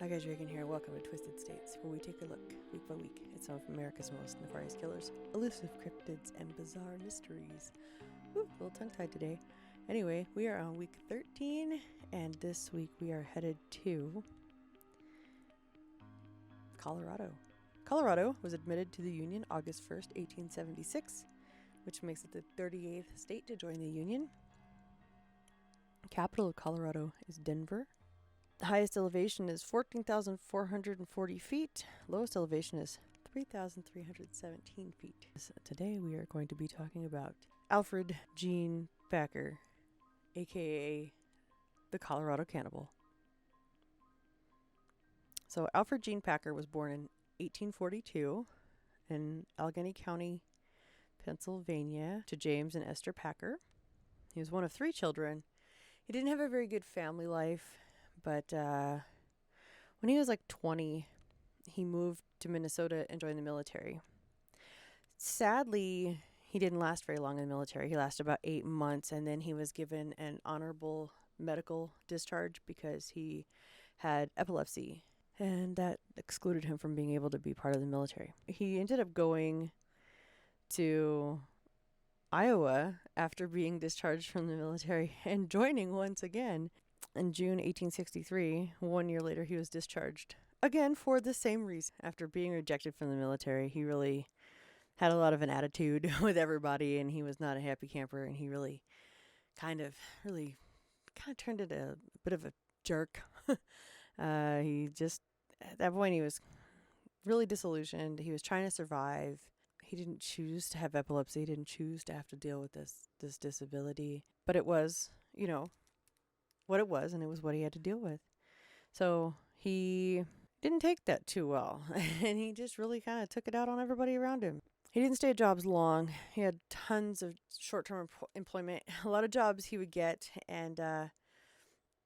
Hi guys, Reagan here. Welcome to Twisted States, where we take a look, week by week, at some of America's most nefarious killers, elusive cryptids, and bizarre mysteries. Woo, a little tongue-tied today. Anyway, we are on week 13, and this week we are headed to Colorado. Colorado was admitted to the Union August 1st, 1876, which makes it the 38th state to join the Union. The capital of Colorado is Denver. The highest elevation is 14,440 feet. Lowest elevation is 3,317 feet. So today we are going to be talking about Alferd Gene Packer, aka the Colorado Cannibal. So Alferd Gene Packer was born in 1842 in Allegheny County, Pennsylvania, to James and Esther Packer. He was one of 3 children. He didn't have a very good family life. But when he was like 20, he moved to Minnesota and joined the military. Sadly, he didn't last very long in the military. He lasted about 8 months, and then he was given an honorable medical discharge because he had epilepsy, and that excluded him from being able to be part of the military. He ended up going to Iowa after being discharged from the military and joining once again. In June 1863, 1 year later, he was discharged again for the same reason. After being rejected from the military, he really had a lot of an attitude with everybody, and he was not a happy camper, and he really kind of turned into a bit of a jerk. He just, at that point, he was really disillusioned. He was trying to survive. He didn't choose to have epilepsy. He didn't choose to have to deal with this disability. But it was, what it was, and it was what he had to deal with. So he didn't take that too well, and he just really kind of took it out on everybody around him. He didn't stay at jobs long. He had tons of short-term employment, a lot of jobs he would get, and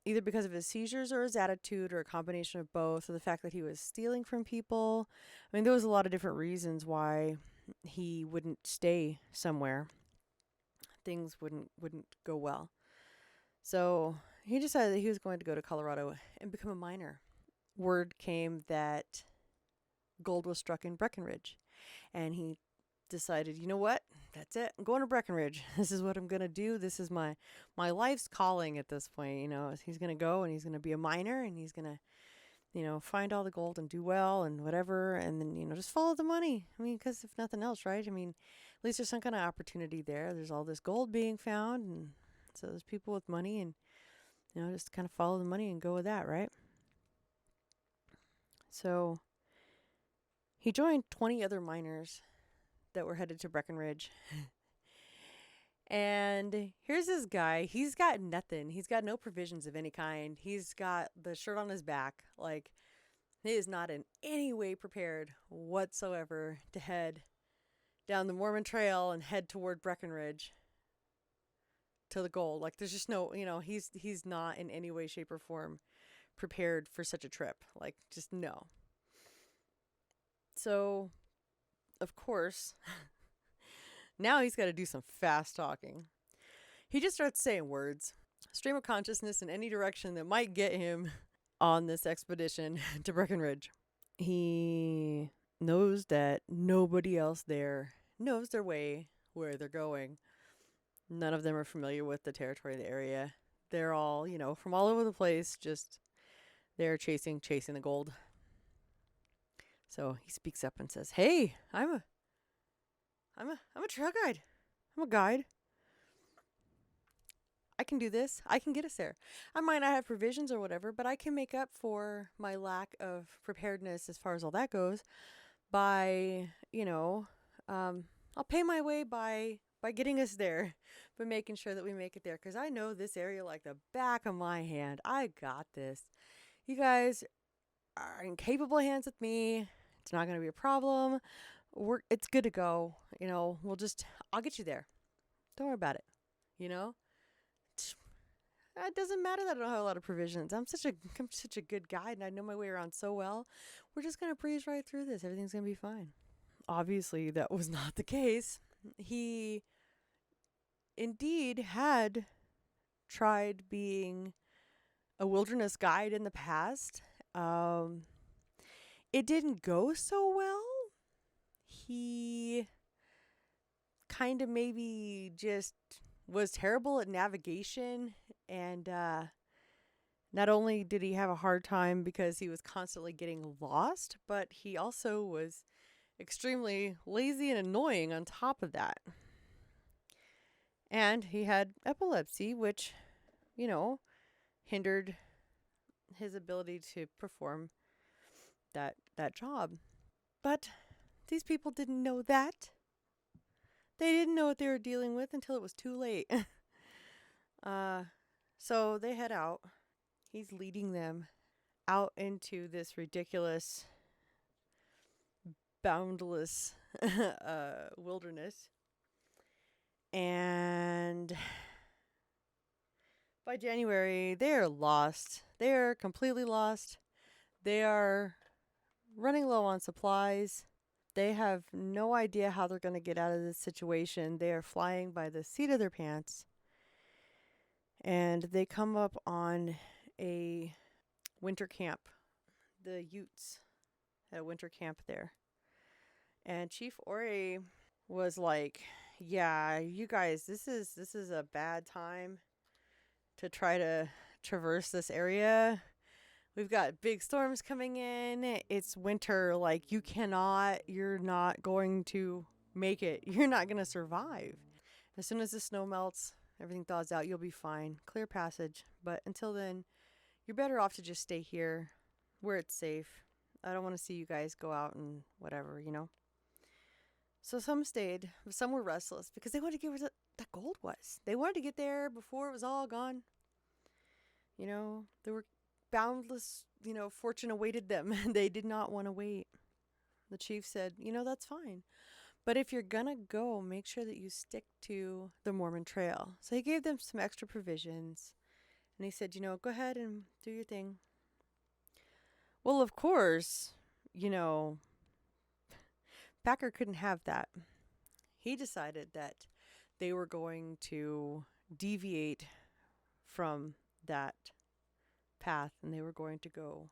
either because of his seizures or his attitude or a combination of both, or the fact that he was stealing from people. I mean, there was a lot of different reasons why he wouldn't stay somewhere. Things wouldn't go well. So he decided that he was going to go to Colorado and become a miner. Word came that gold was struck in Breckenridge, and he decided, you know what? That's it. I'm going to Breckenridge. This is what I'm going to do. This is my life's calling at this point. He's going to go and he's going to be a miner, and he's going to, find all the gold and do well and whatever, and then, just follow the money. I mean, because if nothing else, right? I mean, at least there's some kind of opportunity there. There's all this gold being found, and so there's people with money, and, just kind of follow the money and go with that, right? So he joined 20 other miners that were headed to Breckenridge. And here's this guy. He's got nothing. He's got no provisions of any kind. He's got the shirt on his back. Like, he is not in any way prepared whatsoever to head down the Mormon Trail and head toward Breckenridge to the gold. Like, there's just no, he's not in any way, shape, or form prepared for such a trip. Like, just no. So, of course, now he's got to do some fast talking. He just starts saying words, stream of consciousness in any direction that might get him on this expedition to Breckenridge. He knows that nobody else there knows their way where they're going. None of them are familiar with the territory of the area. They're all, from all over the place, just they're chasing the gold. So he speaks up and says, "Hey, I'm a trail guide. I'm a guide. I can do this. I can get us there. I might not have provisions or whatever, but I can make up for my lack of preparedness as far as all that goes by, I'll pay my way by getting us there, but making sure that we make it there, because I know this area like the back of my hand. I got this. You guys are in capable hands with me. It's not going to be a problem. It's good to go. I'll get you there. Don't worry about it. It doesn't matter that I don't have a lot of provisions. I'm such a good guide, and I know my way around so well. We're just going to breeze right through this. Everything's going to be fine." Obviously, that was not the case. He indeed had tried being a wilderness guide in the past, Um, it didn't go so well. He kind of maybe just was terrible at navigation, and not only did he have a hard time because he was constantly getting lost, but he also was extremely lazy and annoying on top of that. And he had epilepsy, which, you know, hindered his ability to perform that job. But these people didn't know that. They didn't know what they were dealing with until it was too late. So they head out. He's leading them out into this ridiculous, boundless wilderness. And by January, they're lost. They're completely lost. They are running low on supplies. They have no idea how they're going to get out of this situation. They are flying by the seat of their pants. And they come up on a winter camp. The Utes had a winter camp there. And Chief Ori was like, yeah, you guys, this is a bad time to try to traverse this area. We've got big storms coming in. It's winter. Like, you're not going to make it. You're not going to survive. As soon as the snow melts, everything thaws out, you'll be fine. Clear passage. But until then, you're better off to just stay here where it's safe. I don't want to see you guys go out and whatever, you know? So some stayed, but some were restless because they wanted to get where the gold was. They wanted to get there before it was all gone. You know, there were boundless, fortune awaited them. They did not want to wait. The chief said, that's fine. But if you're going to go, make sure that you stick to the Mormon trail. So he gave them some extra provisions. And he said, go ahead and do your thing. Well, of course, Packer couldn't have that. He decided that they were going to deviate from that path, and they were going to go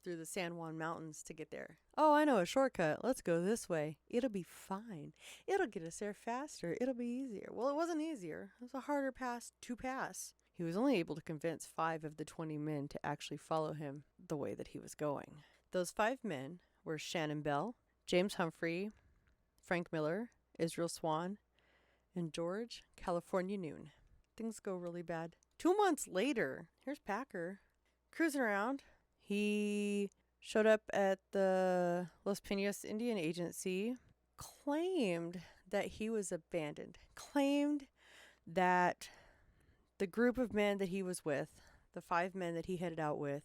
through the San Juan Mountains to get there. Oh, I know a shortcut. Let's go this way. It'll be fine. It'll get us there faster. It'll be easier. Well, it wasn't easier. It was a harder pass to pass. He was only able to convince 5 of the 20 men to actually follow him the way that he was going. Those 5 men were Shannon Bell, James Humphrey, Frank Miller, Israel Swan, and George California Noon. Things go really bad. 2 months later, here's Packer cruising around. He showed up at the Los Pinos Indian Agency, claimed that he was abandoned, claimed that the group of men that he was with, the 5 men that he headed out with,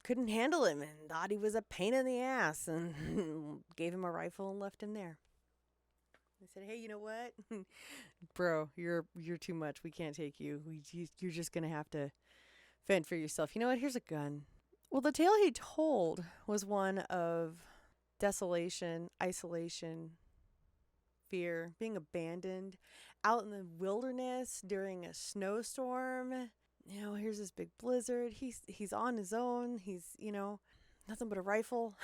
couldn't handle him and thought he was a pain in the ass and gave him a rifle and left him there. They said, hey, you know what? Bro, you're too much. We can't take you. You're just going to have to fend for yourself. You know what? Here's a gun. Well, the tale he told was one of desolation, isolation, fear, being abandoned out in the wilderness during a snowstorm. Here's this big blizzard. He's on his own. He's, nothing but a rifle.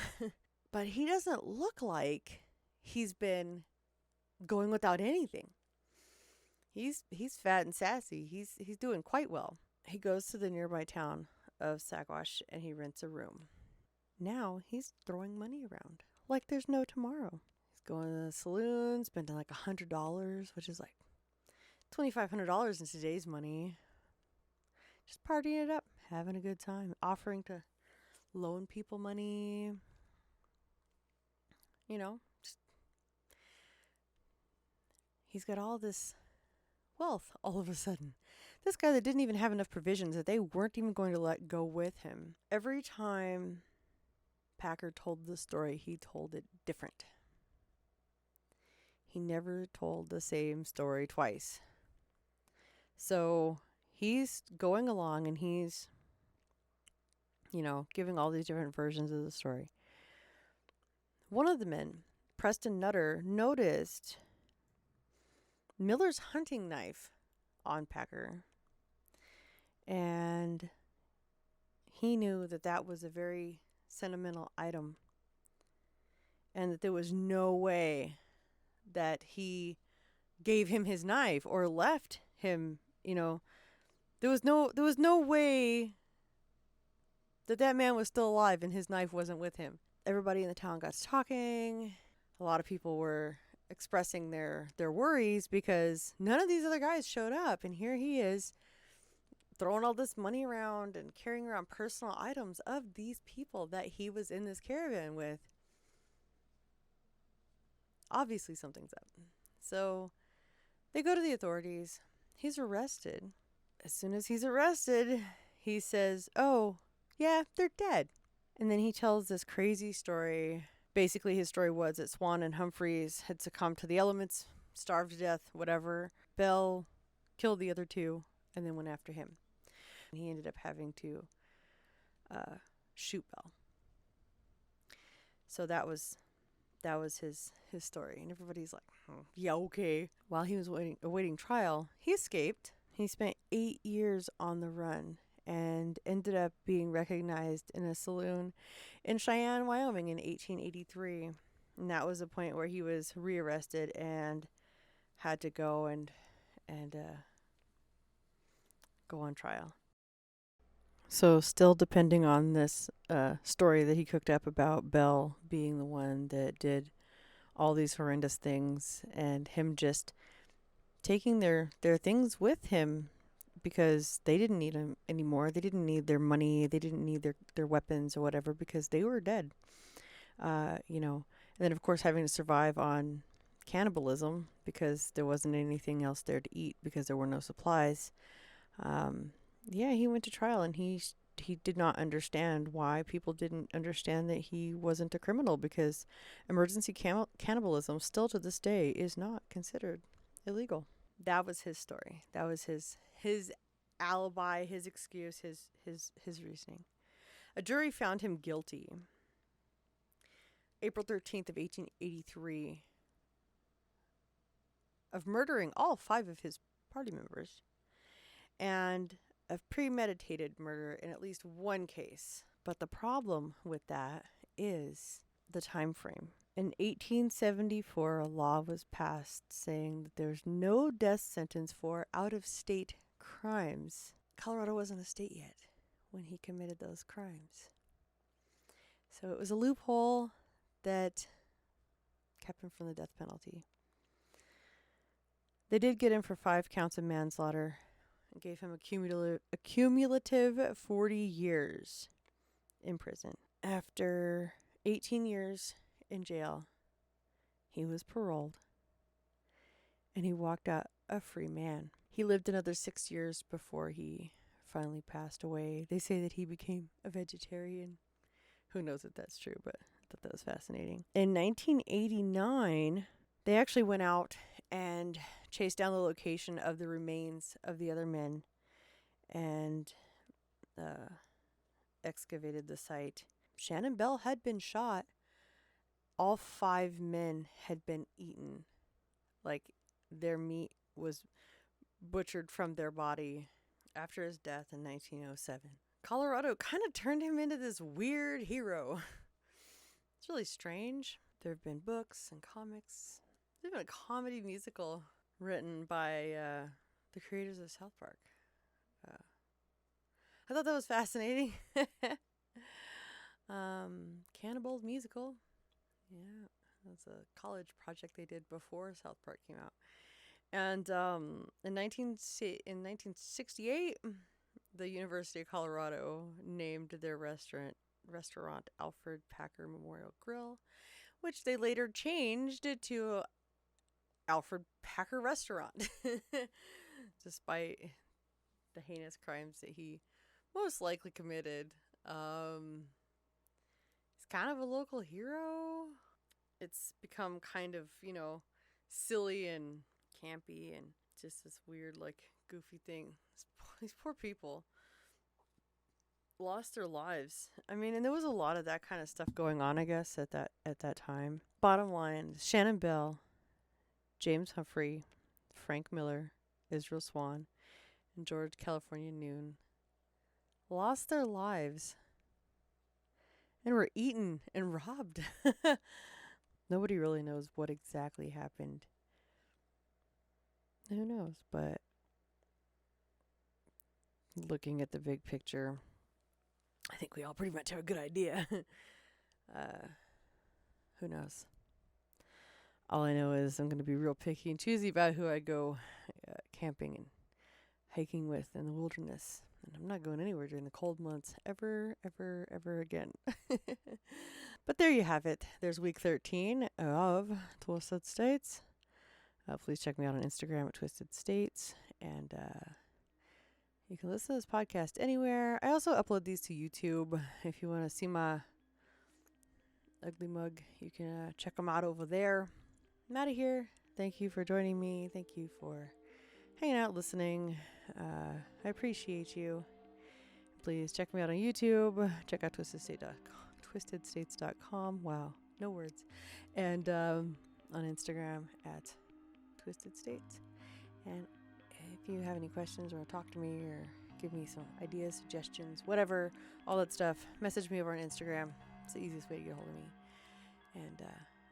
But he doesn't look like he's been going without anything. He's fat and sassy. He's doing quite well. He goes to the nearby town of Saguash and he rents a room. Now he's throwing money around like there's no tomorrow. He's going to the saloon, spending like $100, which is like $2,500 in today's money. Just partying it up, having a good time, offering to loan people money. He's got all this wealth all of a sudden. This guy that didn't even have enough provisions, that they weren't even going to let go with him. Every time Packer told the story, he told it different. He never told the same story twice. So he's going along and he's, giving all these different versions of the story. One of the men, Preston Nutter, noticed Miller's hunting knife on Packer. And he knew that that was a very sentimental item and that there was no way that he gave him his knife or left him, there was no way that that man was still alive and his knife wasn't with him. Everybody in the town got to talking. A lot of people were expressing their worries because none of these other guys showed up, and here he is throwing all this money around and carrying around personal items of these people that he was in this caravan with. Obviously something's up. So they go to the authorities. He's arrested. As soon as he's arrested, he says, "Oh, yeah, they're dead." And then he tells this crazy story. Basically, his story was that Swan and Humphreys had succumbed to the elements, starved to death, whatever. Bell killed the other two and then went after him. And he ended up having to shoot Bell. So that was his story. And everybody's like, yeah, okay. While he was awaiting trial, he escaped. He spent 8 years on the run and ended up being recognized in a saloon in Cheyenne, Wyoming in 1883. And that was the point where he was rearrested and had to go and go on trial. So still depending on this story that he cooked up about Bell being the one that did all these horrendous things and him just taking their things with him because they didn't need him anymore. They didn't need their money. They didn't need their weapons or whatever because they were dead. And then, of course, having to survive on cannibalism because there wasn't anything else there to eat because there were no supplies. He went to trial and he did not understand why people didn't understand that he wasn't a criminal because emergency cannibalism still to this day is not considered illegal. That was his story. That was his alibi, his excuse, his reasoning. A jury found him guilty April 13th of 1883 of murdering all 5 of his party members and of premeditated murder in at least one case. But the problem with that is the time frame. In 1874, a law was passed saying that there's no death sentence for out-of-state crimes. Colorado wasn't a state yet when he committed those crimes. So it was a loophole that kept him from the death penalty. They did get him for 5 counts of manslaughter and gave him a cumulative 40 years in prison. After 18 years in jail, he was paroled and he walked out a free man. He lived another 6 years before he finally passed away. They say that he became a vegetarian. Who knows if that's true, but I thought that was fascinating. In 1989, they actually went out and chased down the location of the remains of the other men and excavated the site. Shannon Bell had been shot. All 5 men had been eaten. Like, their meat was butchered from their body after his death in 1907. Colorado kind of turned him into this weird hero. It's really strange. There have been books and comics. There's even a comedy musical written by the creators of South Park. I thought that was fascinating. Cannibal musical. Yeah, that's a college project they did before South Park came out. And in 1968, the University of Colorado named their restaurant Alferd Packer Memorial Grill, which they later changed to Alferd Packer Restaurant, despite the heinous crimes that he most likely committed. He's kind of a local hero. It's become kind of, silly and campy and just this weird, goofy thing. These poor people lost their lives. I mean, and there was a lot of that kind of stuff going on, I guess, at that time. Bottom line, Shannon Bell, James Humphrey, Frank Miller, Israel Swan, and George California Noon lost their lives and were eaten and robbed. Nobody really knows what exactly happened. Who knows? But looking at the big picture, I think we all pretty much have a good idea. Who knows? All I know is I'm going to be real picky and choosy about who I go camping and hiking with in the wilderness. And I'm not going anywhere during the cold months ever, ever, ever again. But there you have it. There's week 13 of Twisted States. Please check me out on Instagram at Twisted States. And you can listen to this podcast anywhere. I also upload these to YouTube. If you want to see my ugly mug, you can check them out over there. I'm out of here. Thank you for joining me. Thank you for hanging out, listening. I appreciate you. Please check me out on YouTube. Check out twistedstates.com. Wow, no words. And on Instagram at Twisted States. And if you have any questions or want to talk to me or give me some ideas, suggestions, whatever, all that stuff, message me over on Instagram. It's the easiest way to get a hold of me. And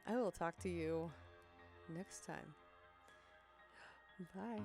I will talk to you next time. Bye.